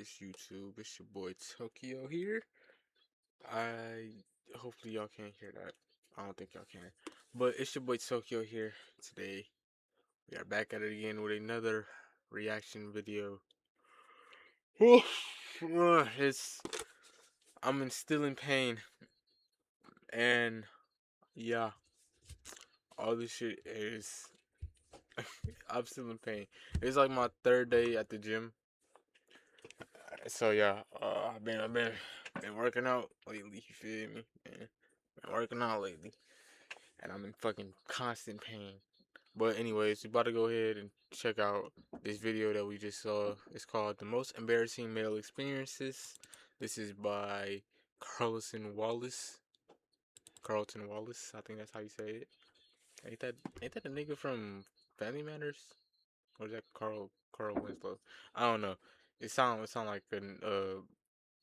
Vids YouTube. It's your boy Tokyo here. I hopefully y'all can't hear that. I don't think y'all can. But it's your boy Tokyo here today. We are back at it again with another reaction video. I'm still in pain. And yeah, all this shit is I'm still in pain. It's like my third day at the gym. So yeah, I've been working out lately. You feel me? Been working out lately, and I'm in fucking constant pain. But anyways, we about to go ahead and check out this video that we just saw. It's called "The Most Embarrassing Male Experiences." This is by Carlton Wallace. Carlton Wallace, I think that's how you say it. Ain't that the nigga from Family Matters? Or is that Carl Winslow? I don't know. It sound like a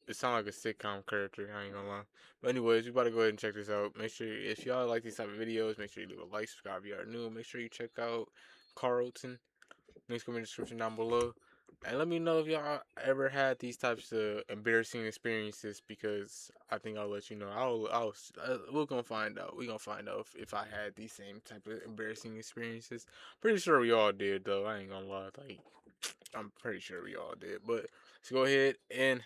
sitcom character, I ain't gonna lie. But anyways, we about to go ahead and check this out. Make sure, if y'all like these type of videos, make sure you leave a like, subscribe if you are new. Make sure you check out Carlton. Links come in the description down below. And let me know if y'all ever had these types of embarrassing experiences, because I think I'll let you know. We're gonna find out. We're gonna find out if I had these same type of embarrassing experiences. Pretty sure we all did, though. I ain't gonna lie. Like, I'm pretty sure we all did. But let's go ahead and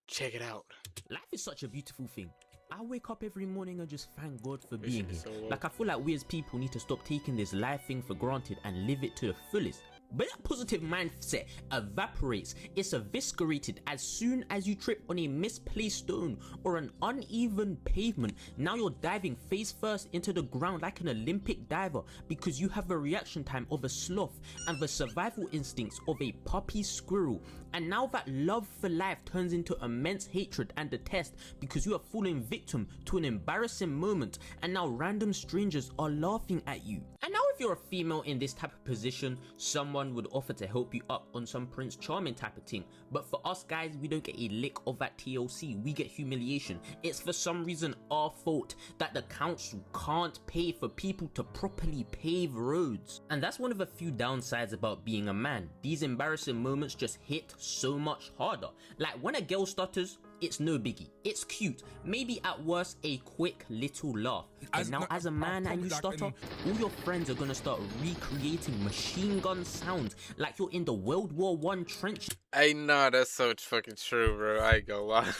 check it out. Life is such a beautiful thing. I wake up every morning and just thank God for This being shit is here. so low. Like, I feel like we as people need to stop taking this life thing for granted and live it to the fullest. But that positive mindset evaporates. It's eviscerated as soon as you trip on a misplaced stone or an uneven pavement. Now you're diving face first into the ground like an Olympic diver because you have a reaction time of a sloth and the survival instincts of a puppy squirrel. And now that love for life turns into immense hatred and detest because you have fallen victim to an embarrassing moment, and now random strangers are laughing at you. And now if you're a female in this type of position, someone would offer to help you up on some Prince Charming type of thing. But for us guys, we don't get a lick of that TLC, we get humiliation. It's for some reason our fault that the council can't pay for people to properly pave roads. And that's one of the few downsides about being a man. These embarrassing moments just hit so much harder. Like when a girl stutters, it's no biggie, it's cute, maybe at worst a quick little laugh. And now as a man and you stutter, all your friends are gonna start recreating machine gun sounds like you're in the World War I trench. Hey, nah, that's so fucking true, bro. I ain't gonna lie.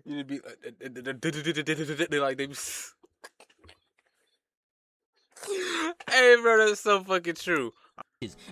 You'd be like they. Hey, bro, that's so fucking true.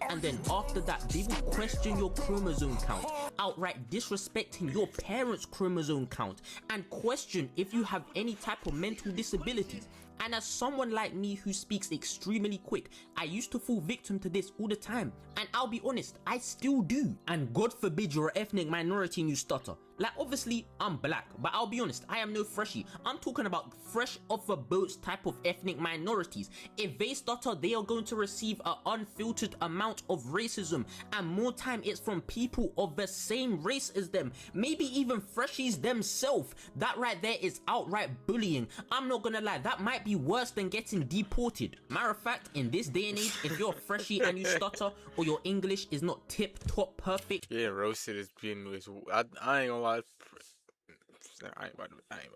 And then after that, they will question your chromosome count, outright disrespecting your parents' chromosome count, and question if you have any type of mental disabilities. And as someone like me who speaks extremely quick, I used to fall victim to this all the time. And I'll be honest, I still do. And God forbid you're an ethnic minority and you stutter. Like, obviously, I'm black, but I'll be honest, I am no freshie. I'm talking about fresh off the boats type of ethnic minorities. If they stutter, they are going to receive an unfiltered amount of racism. And more time, it's from people of the same race as them. Maybe even freshies themselves. That right there is outright bullying. I'm not gonna lie, that might be worse than getting deported. Matter of fact, in this day and age, if you're a freshie and you stutter, or your English is not tip-top perfect, Yeah, roasted is being. I ain't gonna lie. I ain't about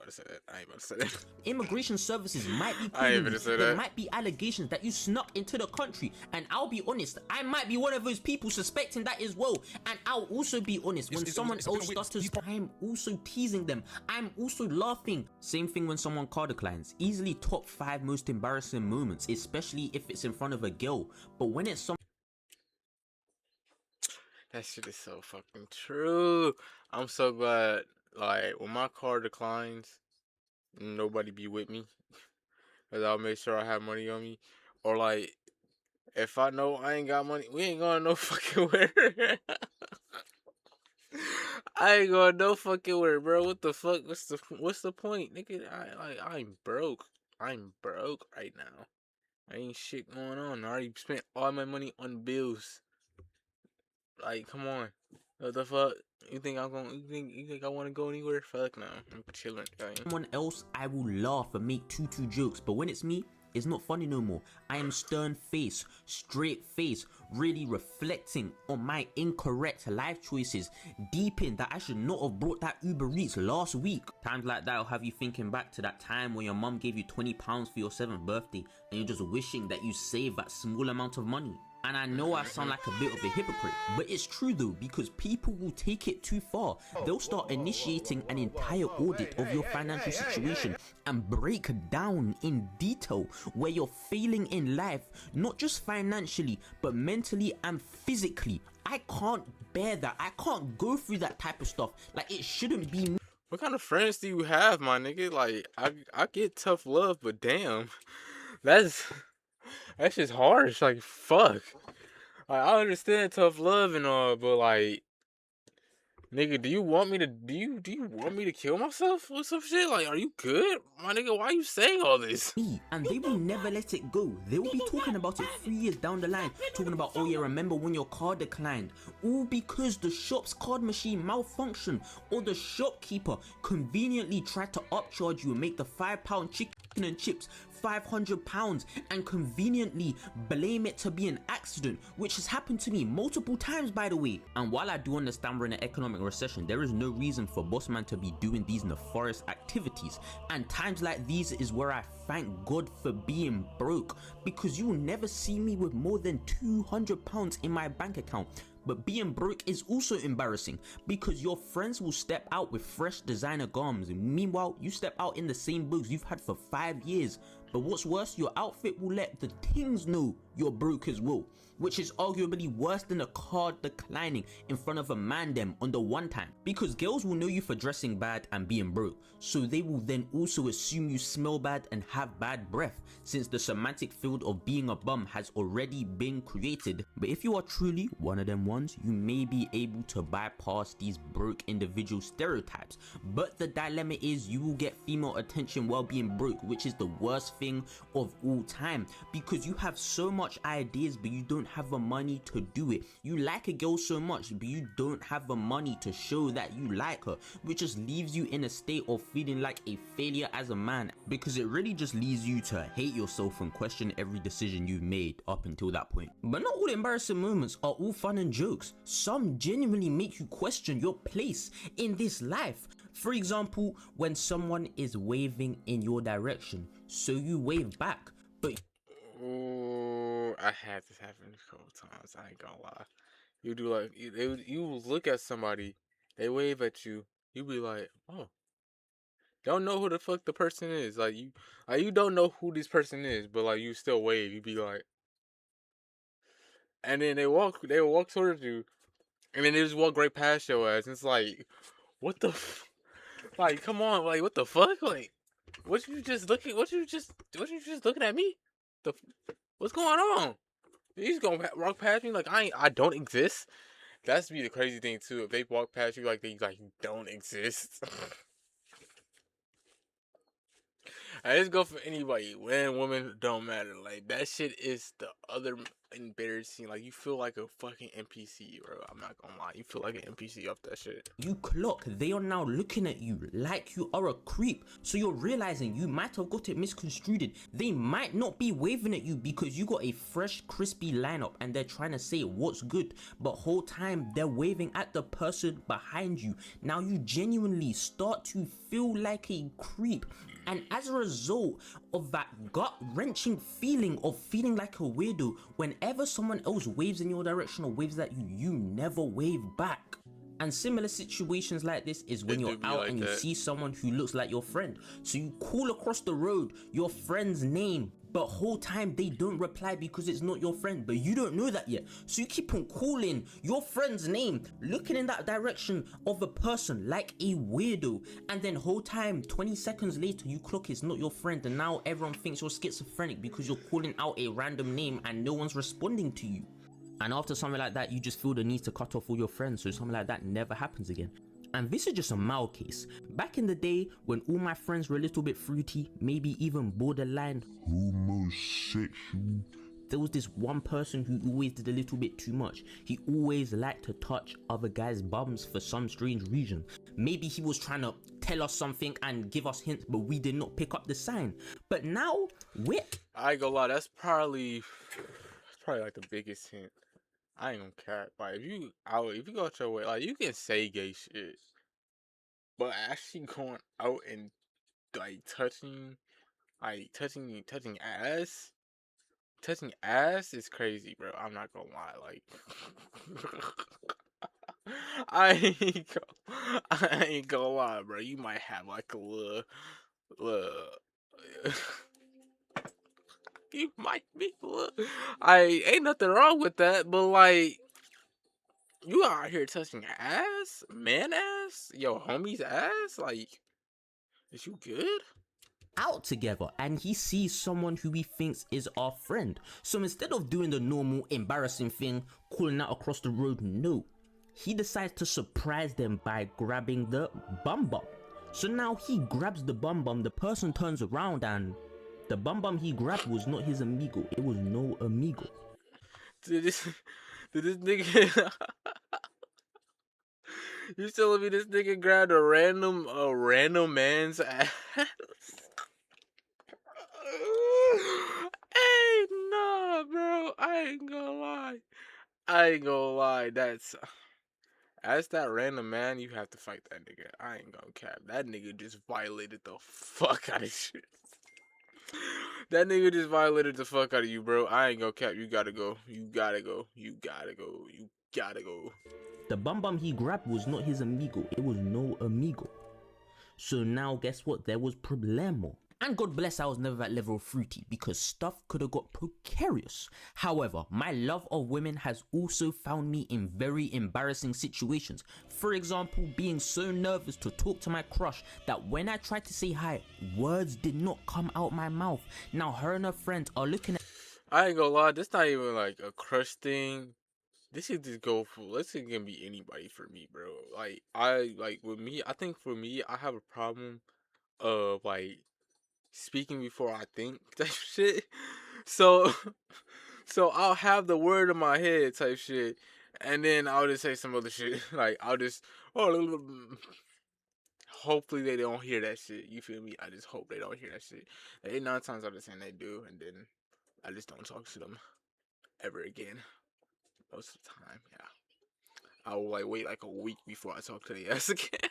to say that. I ain't about to say that. immigration services might be I ain't calling gonna you. say There that. might be allegations that you snuck into the country, and I'll be honest, I might be one of those people suspecting that as well. And I'll also be honest, when someone else stutters, I'm also teasing them, I'm also laughing. Same thing when someone car declines. Easily top 5 most embarrassing moments, especially if it's in front of a girl. But when it's some That shit is so fucking true. I'm so glad. Like when my car declines, nobody be with me, cause I'll make sure I have money on me. Or like, if I know I ain't got money, we ain't going no fucking where. I ain't going no fucking where, bro. What the fuck? What's the point, nigga? I'm broke. I'm broke right now. I ain't shit going on. I already spent all my money on bills. Like, come on. What the fuck? You think I'm going? You think I want to go anywhere? Fuck no. I'm chilling. someone else, I will laugh and make tutu jokes. But when it's me, It's not funny no more. I am stern face, straight face, really reflecting on my incorrect life choices, deep in that I should not have brought that Uber Eats last week. Times like that will have you thinking back to that time when your mum gave you £20 for your 7th birthday and you're just wishing that you saved that small amount of money. And I know I sound like a bit of a hypocrite, but it's true though, because people will take it too far. They'll start initiating an entire audit of your financial situation and break down in detail where you're failing in life, not just financially, but mentally and physically. I can't bear that. I can't go through that type of stuff. Like, it shouldn't be me. What kind of friends do you have, my nigga? Like, I get tough love, but damn, that's just harsh. Like, fuck. Like, I understand tough love and all, but like, nigga, do you want me to kill myself or some shit? Like, are you good, my nigga? Why are you saying all this? And they will never let it go. They will be talking about it 3 years down the line, talking about, oh yeah, remember when your card declined, all because the shop's card machine malfunctioned, or the shopkeeper conveniently tried to upcharge you and make the £5 chicken and chips £500 and conveniently blame it to be an accident, which has happened to me multiple times, by the way. And while I do understand we're in an economic recession, there is no reason for Bossman to be doing these nefarious activities. And times like these is where I thank God for being broke, because you will never see me with more than £200 in my bank account. But being broke is also embarrassing, because your friends will step out with fresh designer garments, and meanwhile you step out in the same boots you've had for 5 years. But what's worse, your outfit will let the things know you're broke as well, which is arguably worse than a card declining in front of a man them on the one time, because girls will know you for dressing bad and being broke, so they will then also assume you smell bad and have bad breath, since the semantic field of being a bum has already been created. But if you are truly one of them ones, you may be able to bypass these broke individual stereotypes, but the dilemma is you will get female attention while being broke, which is the worst thing of all time, because you have so much ideas but you don't have the money to do it. You like a girl so much but you don't have the money to show that you like her, which just leaves you in a state of feeling like a failure as a man, because it really just leads you to hate yourself and question every decision you've made up until that point. But not all embarrassing moments are all fun and jokes. Some genuinely make you question your place in this life. For example, when someone is waving in your direction, so you wave back, but Ooh, I had this happen a couple times. I ain't gonna lie. You do like you look at somebody, they wave at you, you be like, oh, don't know who the fuck the person is. Like you don't know who this person is, but like you still wave. You be like, and then they will walk towards you, and then they just walk right past your ass. And it's like, what the, like, come on, like, what the fuck, like, what you just looking at me? The, what's going on? You just gonna walk past me like I don't exist? That's be the crazy thing too. If they walk past you like they like don't exist. I just go for anybody. Man, woman, don't matter. Like, that shit is the other embarrassing. Like, you feel like a fucking NPC, bro. I'm not gonna lie. You feel like an NPC off that shit. you clock, they are now looking at you like you are a creep. So you're realizing you might have got it misconstrued. They might not be waving at you because you got a fresh, crispy lineup and they're trying to say what's good, but whole time they're waving at the person behind you. Now you genuinely start to feel like a creep. And as a result of that gut-wrenching feeling of feeling like a weirdo, whenever someone else waves in your direction or waves at you, you never wave back. And similar situations like this is when you're out and you see someone who looks like your friend. So you call across the road your friend's name, but whole time they don't reply because it's not your friend, but you don't know that yet. So you keep on calling your friend's name, looking in that direction of a person like a weirdo, and then whole time 20 seconds later you clock it's not your friend, and now everyone thinks you're schizophrenic because you're calling out a random name and no one's responding to you. And after something like that, you just feel the need to cut off all your friends so something like that never happens again. And this is just a mild case. Back in the day, when all my friends were a little bit fruity, maybe even borderline homosexual, there was this one person who always did a little bit too much. He always liked to touch other guys' bums for some strange reason. Maybe he was trying to tell us something and give us hints, but we did not pick up the sign. But now we're I ain't gonna lie, that's probably like the biggest hint. I ain't gonna cap. Like if you go out your way, like you can say gay shit, but actually going out and like touching ass is crazy, bro. I'm not gonna lie. Like I ain't gonna lie, bro. You might have like a little you might be a little. I ain't nothing wrong with that, but like you out here touching ass, man ass, yo homie's ass. Like, is you good? out together and he sees someone who he thinks is our friend. So instead of doing the normal embarrassing thing, calling out across the road, no, he decides to surprise them by grabbing the bum bum. So now he grabs the bum bum, the person turns around and the bum bum he grabbed was not his amigo, it was no amigo. Did this, did this nigga? You telling me this nigga grabbed a random man's ass? Hey, nah, bro. I ain't gonna lie. I ain't gonna lie. As that random man, you have to fight that nigga. I ain't gonna cap. That nigga just violated the fuck out of shit. That nigga just violated the fuck out of you, bro. I ain't gonna cap. You gotta go. You gotta go. You gotta go. You gotta go. The bum bum he grabbed was not his amigo, it was no amigo. So now guess what, there was problemo. And God bless I was never at level fruity because stuff could have got precarious. However, my love of women has also found me in very embarrassing situations. For example, being so nervous to talk to my crush that when I tried to say hi, words did not come out my mouth. Now her and her friends are looking at I ain't gonna lie. This not even like a crush thing. This should just go for. This can be anybody for me, bro. Like with me. I think for me, I have a problem of like speaking before I think type shit. So so I'll have the word in my head type shit, and then I'll just say some other shit. Like I'll just hopefully they don't hear that shit. You feel me? I just hope they don't hear that shit. Like 9 times out of 10 they do, and then I just don't talk to them ever again. Most of the time, yeah. I will like wait like a week before I talk to the ass again.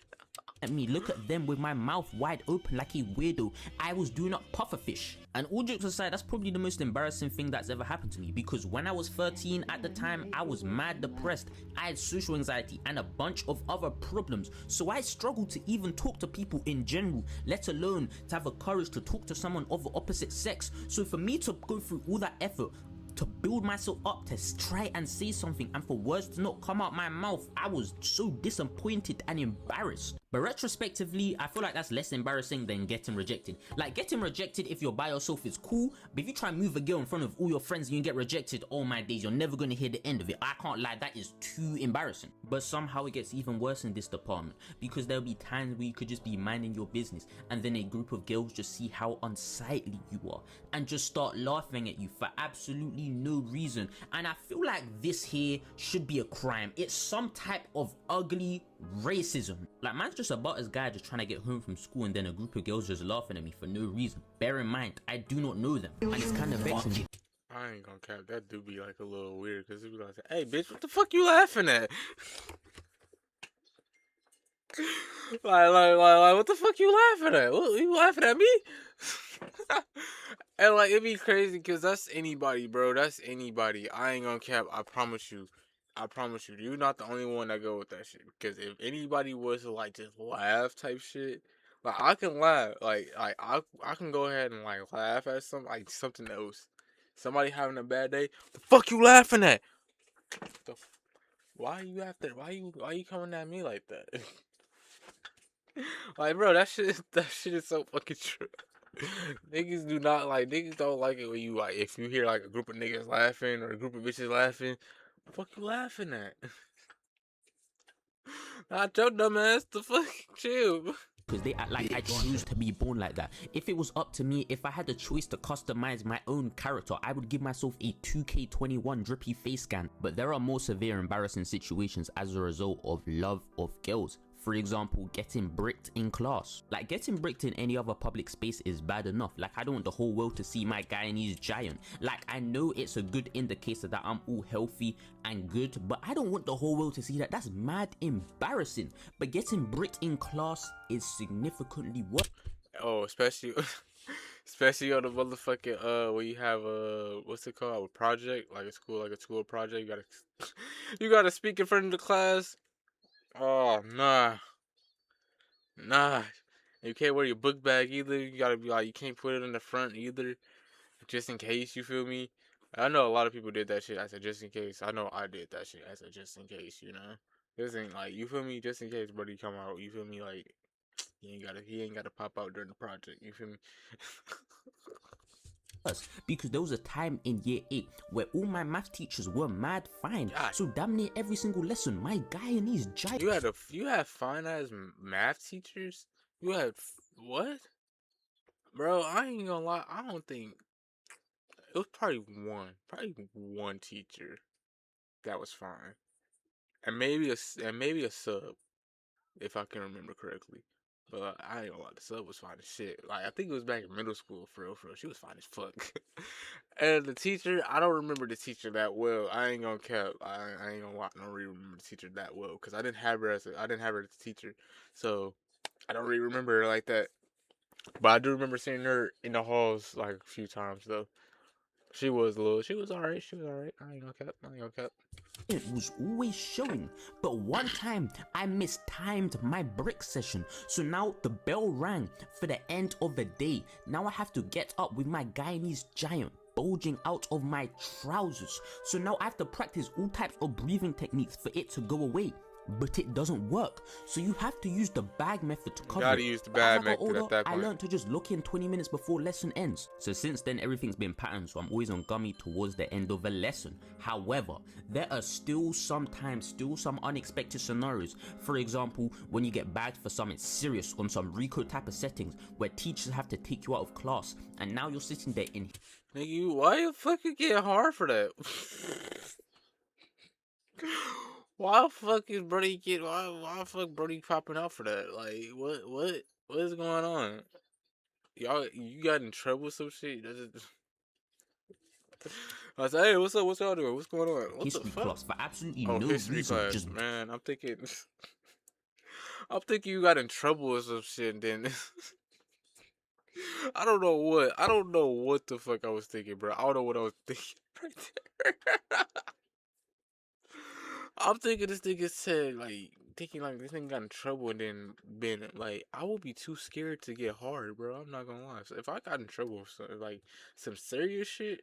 me, look at them with my mouth wide open like a weirdo. I was doing up pufferfish. And all jokes aside, that's probably the most embarrassing thing that's ever happened to me because when I was 13 at the time, I was mad depressed. I had social anxiety and a bunch of other problems. So I struggled to even talk to people in general, let alone to have the courage to talk to someone of the opposite sex. So for me to go through all that effort, to build myself up to try and say something and for words to not come out my mouth, I was so disappointed and embarrassed. But retrospectively, I feel like that's less embarrassing than getting rejected. Like getting rejected if you're by yourself is cool, but if you try and move a girl in front of all your friends and you get rejected, oh my days, you're never gonna hear the end of it. I can't lie, that is too embarrassing. But somehow it gets even worse in this department because there'll be times where you could just be minding your business and then a group of girls just see how unsightly you are and just start laughing at you for absolutely no reason. And I feel like this here should be a crime. It's some type of ugly racism. Like man's just a butters guy just trying to get home from school and then a group of girls just laughing at me for no reason. Bear in mind, I do not know them and it's kind of vexing. I ain't gonna cap. That do be like a little weird because it be like, hey, bitch, what the fuck you laughing at? like, what the fuck you laughing at? What, you laughing at me? And like, it'd be crazy because that's anybody, bro. That's anybody. I ain't gonna cap. I promise you. I promise you. You're not the only one that go with that shit. Because if anybody was to like just laugh type shit, like I can laugh. I can go ahead and like laugh at something else. Somebody having a bad day. The fuck you laughing at? The why you after? Why you coming at me like that? Like, bro, that shit is so fucking true. Niggas don't like it when you like if you hear like a group of niggas laughing or a group of bitches laughing. The fuck you laughing at? Not your dumb ass. The fuck chill. because they act like I choose to be born like that. If it was up to me, if I had the choice to customize my own character, I would give myself a 2K21 drippy face scan. But there are more severe embarrassing situations as a result of love of girls. For example, getting bricked in class. Like, getting bricked in any other public space is bad enough. Like, I don't want the whole world to see my Guyanese giant. Like, I know it's a good indicator that I'm all healthy and good, but I don't want the whole world to see that. That's mad embarrassing. But getting bricked in class is significantly worse. Oh, especially especially on the motherfucking where you have what's it called, a project, like a school project. You gotta you gotta speak in front of the class. Oh nah. You can't wear your book bag either. You gotta be like, you can't put it in the front either, just in case. You feel me? I know a lot of people did that shit. I said just in case. I know I did that shit. I said just in case. You know, this ain't like, you feel me? Just in case, buddy, come out. You feel me? Like, he ain't gotta pop out during the project. You feel me? Because there was a time in year 8 where all my math teachers were mad fine. God, So damn near every single lesson, my Guyanese giant. you had fine ass math teachers. You had what, bro? I ain't gonna lie. I don't think it was probably one teacher that was fine, and maybe a sub, if I can remember correctly. But I ain't gonna lie, the sub was fine as shit. Like, I think it was back in middle school, for real, for real. She was fine as fuck. And the teacher, I don't remember the teacher that well. I ain't gonna cap. I ain't gonna lie. I don't really remember the teacher that well because I didn't have her as a teacher, so I don't really remember her like that. But I do remember seeing her in the halls like a few times though. She was alright. She was alright. I ain't gonna cap. It was always showing, but one time I mistimed my brick session, so now the bell rang for the end of the day. Now I have to get up with my Guyanese giant bulging out of my trousers, so now I have to practice all types of breathing techniques for it to go away. But it doesn't work, so you have to use the bag method to cover it. Gotta use the bag method older, at that I point. learned to just look in 20 minutes before lesson ends. So since then, everything's been patterned, so I'm always on gummy towards the end of a lesson. However, there are still some unexpected scenarios. For example, when you get bagged for something serious on some RICO type of settings where teachers have to take you out of class, and now you're sitting there in... Nigga, why the fuck you get hard for that? Why the fuck is Brody why the fuck Brody popping out for that? Like, what is going on? You got in trouble with some shit? I said, hey, what's up? What's y'all doing? What's going on? What history the fuck? class for absolutely Oh, no history reason. class, Just man. I'm thinking you got in trouble with some shit. And then I don't know what the fuck I was thinking, bro. I don't know what I was thinking right there. I'm thinking this nigga said, like, thinking like this nigga got in trouble and then been like, I would be too scared to get hard, bro. I'm not gonna lie. So if I got in trouble with some serious shit,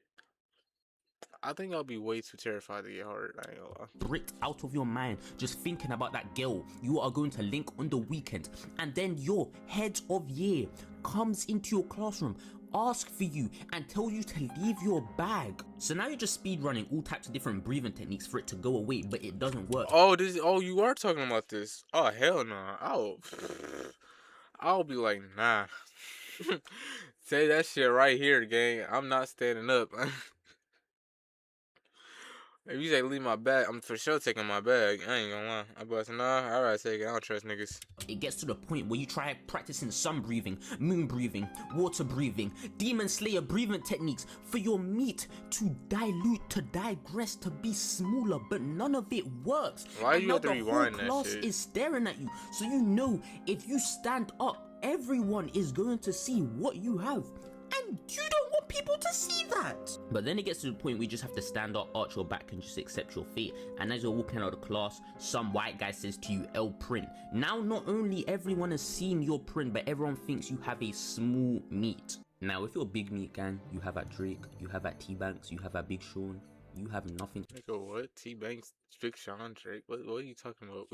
I think I'll be way too terrified to get hard. I ain't gonna lie. bricked out of your mind just thinking about that girl you are going to link on the weekend, and then your head of year comes into your classroom, ask for you and tell you to leave your bag. So now you're just speed running all types of different breathing techniques for it to go away, but it doesn't work. Oh, you are talking about this. Oh, hell no. I'll be like, nah. Say that shit right here, gang. I'm not standing up. If you say leave my bag, I'm for sure taking my bag. I ain't gonna lie. I be like, nah, alright, take it. I don't trust niggas. It gets to the point where you try practicing sun breathing, moon breathing, water breathing, demon slayer breathing techniques for your meat to dilute, to digress, to be smaller, but none of it works. Why And you now have to the rewind whole that class shit? is staring at you, so you know if you stand up, everyone is going to see what you have. And you don't want people to see that. But then it gets to the point where you just have to stand up, arch your back, and just accept your fate. And as you're walking out of the class, some white guy says to you, L print. Now, not only everyone has seen your print, but everyone thinks you have a small meat. Now, if you're a big meat gang, you have at Drake, you have at T-Banks, you have at Big Sean, you have nothing Nigga, what? T-Banks, Big Sean, Drake? What are you talking about?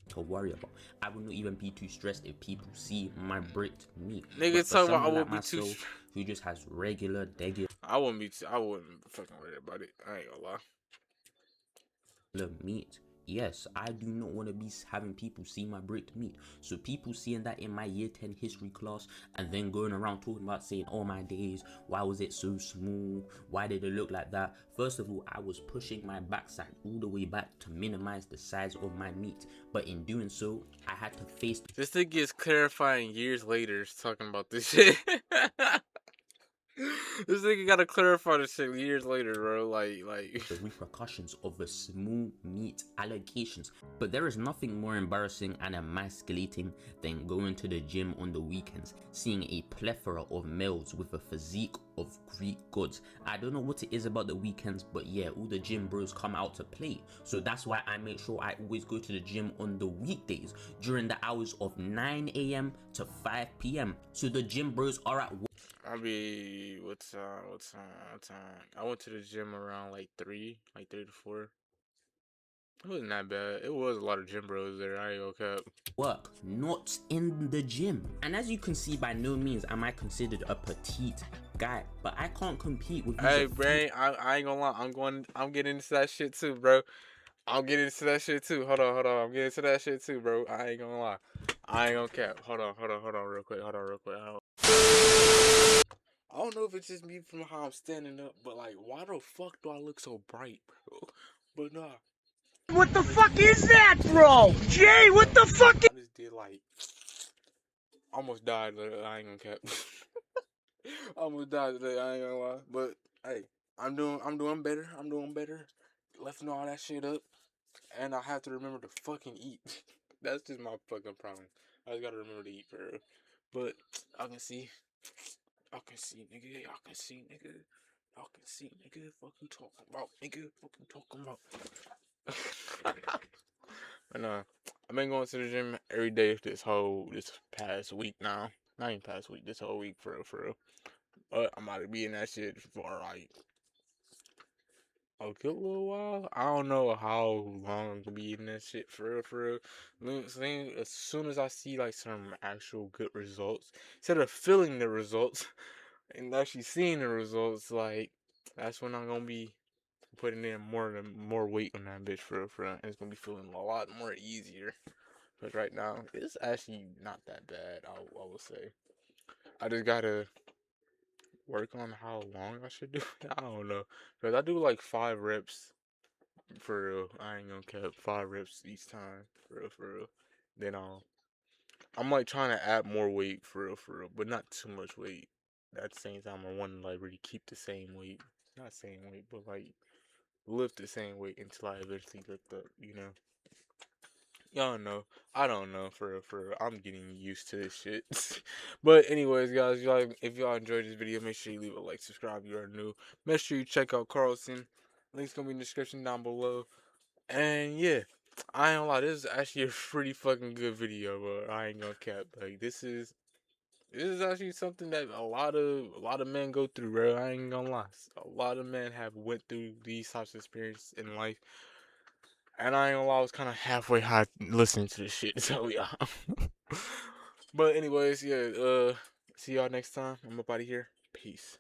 to worry about. I will not even be too stressed if people see my bricked meat. Nigga, But for talking about I someone won't like be too myself, who just has regular, I wouldn't fucking worry about it. I ain't gonna lie. meat, Yes, I do not want to be having people see my bricked meat. So people seeing that in my year 10 history class and then going around talking about saying, oh my days, why was it so small? Why did it look like that? First of all, I was pushing my backside all the way back to minimize the size of my meat. But in doing so, I had to face This thing is clarifying years later talking about this shit. This nigga gotta clarify this shit years later, bro. Like. the repercussions of the small meat allegations. But there is nothing more embarrassing and emasculating than going to the gym on the weekends, seeing a plethora of males with a physique of Greek gods. I don't know what it is about the weekends, but yeah, all the gym bros come out to play. So that's why I make sure I always go to the gym on the weekdays during the hours of 9 a.m. to 5 p.m. So the gym bros are at work. I'll be what time? I went to the gym around like 3 to 4. It wasn't that bad. It was a lot of gym bros there. I ain't gonna cap. Work, not in the gym. And as you can see, by no means am I considered a petite guy, but I can't compete with these. Hey, brain, I ain't gonna lie. I'm getting into that shit too, bro. I'm getting into that shit too. Hold on. I'm getting into that shit too, bro. I ain't gonna lie. I ain't gonna cap. Hold on, real quick. Hold on, real quick. I don't know if it's just me from how I'm standing up, but like, why the fuck do I look so bright, bro? But nah. What the fuck is that, bro? Jay, what the fuck? I just did like, almost died. I ain't gonna cap. Almost died today. I ain't gonna lie. But hey, I'm doing better. I'm doing better. Lifting all that shit up, and I have to remember to fucking eat. That's just my fucking problem. I just gotta remember to eat, bro. But I can see. I can see, nigga. I can see, nigga. I can see, nigga. Fuck you talking about, nigga. Fuck you talking about. But I've been going to the gym every day this past week now. Not even past week, this whole week for real, for real. But I'm about to be in that shit for like a good little while. I don't know how long I'm gonna be in that shit for real, for real. As soon as I see like some actual good results, instead of feeling the results and actually seeing the results, like that's when I'm gonna be putting in more weight on that bitch for real, for real. And it's gonna be feeling a lot more easier. But right now, it's actually not that bad. I will say. I just gotta work on how long I should do it. I don't know, cause I do like 5 reps for real. I ain't gonna cap 5 reps each time for real, for real. Then I'm like trying to add more weight for real, but not too much weight. At the same time, I want to like really keep the same weight, not same weight, but like lift the same weight until I eventually lift up. You know. Y'all know. I don't know for real, for real. I'm getting used to this shit. But anyways, guys, if y'all enjoyed this video, make sure you leave a like, subscribe if you are new. Make sure you check out Carlson. Link's gonna be in the description down below. And yeah, I ain't gonna lie, this is actually a pretty fucking good video, bro. I ain't gonna cap. Like this is actually something that a lot of men go through, bro. I ain't gonna lie. A lot of men have went through these types of experiences in life. And I ain't gonna lie, I was kind of halfway high listening to this shit. So yeah. But anyways, yeah. See y'all next time. I'm up out of here. Peace.